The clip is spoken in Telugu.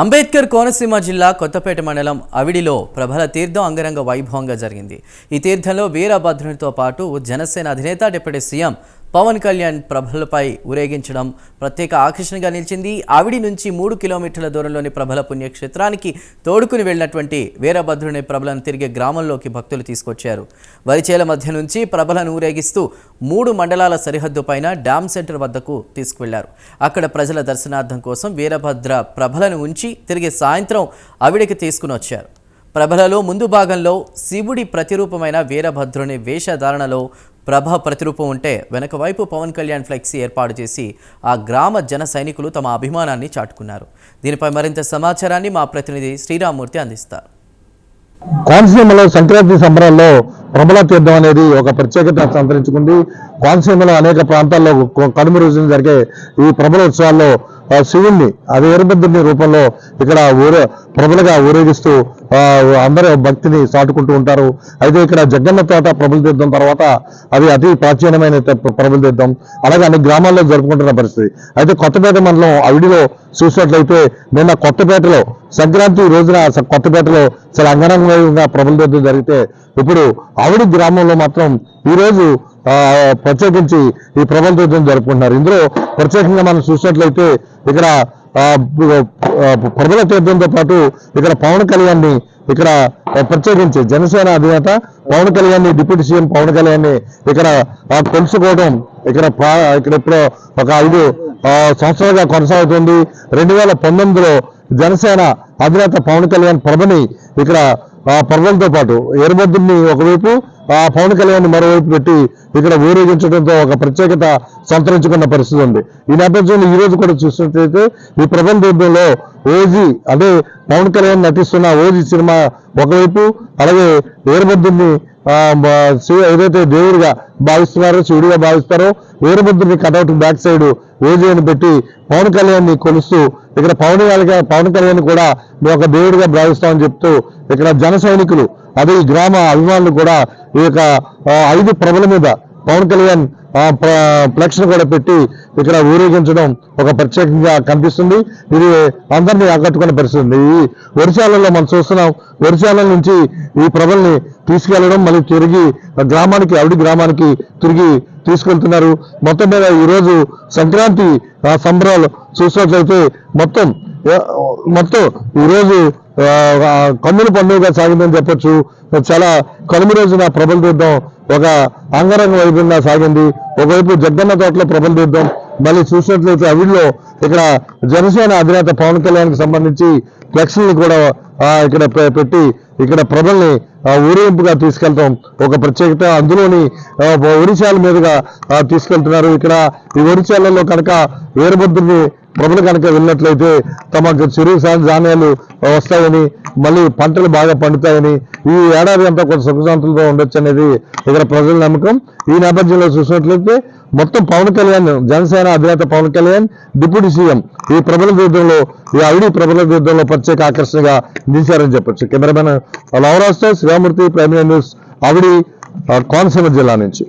అంబేద్కర్ కోనసీమ జిల్లా కొత్తపేట మండలం అవిడిలో ప్రభల తీర్థం అంగరంగ వైభవంగా జరిగింది। ఈ తీర్థంలో వీరభద్రునితో పాటు జనసేన అధినేత డిప్యూటీ సీఎం పవన్ కళ్యాణ్ ప్రభలపై ఊరేగించడం ప్రత్యేక ఆకర్షణగా నిలిచింది। అవిడి నుంచి 3 కిలోమీటర్ల దూరంలోని ప్రభల పుణ్యక్షేత్రానికి తోడుకుని వెళ్లినటువంటి వీరభద్రుని ప్రభలను తిరిగి గ్రామంలోకి భక్తులు తీసుకొచ్చారు। వరిచేల మధ్య నుంచి ప్రభలను ఊరేగిస్తూ 3 మండలాల సరిహద్దు పైన డ్యామ్ సెంటర్ వద్దకు తీసుకువెళ్లారు। అక్కడ ప్రజల దర్శనార్థం కోసం వీరభద్ర ప్రభలను ఉంచి తిరిగి సాయంత్రం అవిడికి తీసుకుని వచ్చారు। ప్రభలలో ముందు భాగంలో శివుడి ప్రతిరూపమైన వీరభద్రుని వేషధారణలో ప్రభ ప్రతిరూపం ఉంటే వెనక వైపు పవన్ కళ్యాణ్ ఫ్లెక్సీ ఏర్పాటు చేసి ఆ గ్రామ జన సైనికులు తమ అభిమానాన్ని చాటుకున్నారు। దీనిపై మరింత సమాచారాన్ని మా ప్రతినిధి శ్రీరామ్మూర్తి అందిస్తారు। కోనసీమలో సంక్రాంతి సంబరాల్లో ప్రభల తీర్థం అనేది ఒక ప్రత్యేకత సంతరించుకుంది। కోనసీమలో అనేక ప్రాంతాల్లో కనుమ రోజున జరిగే ఈ ప్రభల ఉత్సవాల్లో శివుణ్ణి అది వీరభద్రుని రూపంలో ఇక్కడ ప్రభలుగా ఊరేగిస్తూ అందరూ భక్తిని చాటుకుంటూ ఉంటారు। అయితే ఇక్కడ జగ్గన్న తోట ప్రభల తీర్థం తర్వాత అది అతి ప్రాచీనమైన ప్రభల తీర్థం అలాగే అన్ని గ్రామాల్లో జరుపుకుంటున్న పరిస్థితి। అయితే కొత్తపేట మండలం అవిడిలో చూసినట్లయితే నిన్న కొత్తపేటలో సంక్రాంతి రోజున కొత్తపేటలో చాలా అంగరంగంగా ప్రభల తీర్థం జరిగితే ఇప్పుడు అవిడి గ్రామంలో మాత్రం ఈరోజు ప్రత్యేకించి ఈ ప్రభల తీర్థం జరుపుకుంటున్నారు। ఇందులో ప్రత్యేకంగా మనం చూసినట్లయితే ఇక్కడ ప్రభల తీర్థంతో పాటు ఇక్కడ పవన్ కళ్యాణ్ ఇక్కడ ప్రత్యేకించి జనసేన అధినేత పవన్ కళ్యాణ్ డిప్యూటీ సీఎం పవన్ కళ్యాణ్ ఇక్కడ కొలుసుకోవడం ఇక్కడ ఇప్పుడు ఒక 5 సంవత్సరాలుగా కొనసాగుతుంది। 2019లో జనసేన అధినేత పవన్ కళ్యాణ్ ప్రభని ఇక్కడ ప్రభలతో పాటు వీరభద్రుని ఒకవైపు పవన్ కళ్యాణ్ మరోవైపు పెట్టి ఇక్కడ ఊరేగించడంతో ఒక ప్రత్యేకత సంతరించుకున్న పరిస్థితి ఉంది। ఈ నేపథ్యంలో ఈ రోజు కూడా చూసినట్లయితే ఈ ప్రభల తీర్థంలో ఓజీ అదే పవన్ కళ్యాణ్ నటిస్తున్న ఓజీ సినిమా ఒకవైపు అలాగే వీరభద్రుని ఏదైతే దేవుడిగా భావిస్తున్నారో శివుడిగా భావిస్తారో వీరభద్రుని కటౌట్ బ్యాక్ సైడ్ ఓజీ అని పెట్టి పవన్ కళ్యాణ్ కొలుస్తూ ఇక్కడ పవన్ కళ్యాణ్ కూడా ఒక దేవుడిగా భావిస్తామని చెప్తూ ఇక్కడ జన సైనికులు అదే ఈ గ్రామ అభిమానులు కూడా ఈ యొక్క 5 ప్రభల మీద పవన్ కళ్యాణ్ ఫ్లెక్స్ కూడా పెట్టి ఇక్కడ ఊరేగించడం ఒక ప్రత్యేకంగా కనిపిస్తుంది। ఇది అందరినీ ఆకట్టుకునే పరిస్థితి। ఈ వరిశాలలో మనం చూస్తున్నాం, వరిశాల నుంచి ఈ ప్రభల్ని తీసుకెళ్లడం మళ్ళీ తిరిగి గ్రామానికి అవిడి గ్రామానికి తిరిగి తీసుకెళ్తున్నారు। మొత్తం మీద ఈరోజు సంక్రాంతి సంబరాలు చూసినట్లయితే మొత్తం ఈరోజు కన్నుల పండుగగా సాగిందని చెప్పొచ్చు। చాలా కనుమ రోజున ప్రభల తీర్థం ఒక అంగరంగ వైభవంగా సాగింది। ఒకవైపు జగ్గన్న తోటలో ప్రభల తీర్థం మళ్ళీ చూసినట్లయితే అవిడిలో ఇక్కడ జనసేన అధినేత పవన్ కళ్యాణ్కి సంబంధించి ఫ్లెక్స్ని కూడా ఇక్కడ పెట్టి ఇక్కడ ప్రభల్ని ఊరేగింపుగా తీసుకెళ్తాం ఒక ప్రత్యేకత। అందులోని ఒరిశాల మీదుగా తీసుకెళ్తున్నారు। ఇక్కడ ఈ ఒరిశాలలో కనుక వీరభద్రుని ప్రభలు కనుక వెళ్ళినట్లయితే తమకు చిరు ధాన్యాలు వస్తాయని మళ్ళీ పంటలు బాగా పండుతాయని ఈ ఏడాది అంతా కొంత సుఖశాంతులతో ఉండొచ్చు అనేది ఇక్కడ ప్రజల నమ్మకం। ఈ నేపథ్యంలో చూసినట్లయితే మొత్తం పవన్ కళ్యాణ్ జనసేన అధినేత పవన్ కళ్యాణ్ డిప్యూటీ సీఎం ఈ ప్రభల తీర్థంలో ఈ అవిడి ప్రభల తీర్థంలో ప్రత్యేక ఆకర్షణగా నిలిచారని చెప్పొచ్చు। Cameraman లవరాజ్తో Sriramamurthy, prime news, అవిడి, Konaseema జిల్లా నుంచి।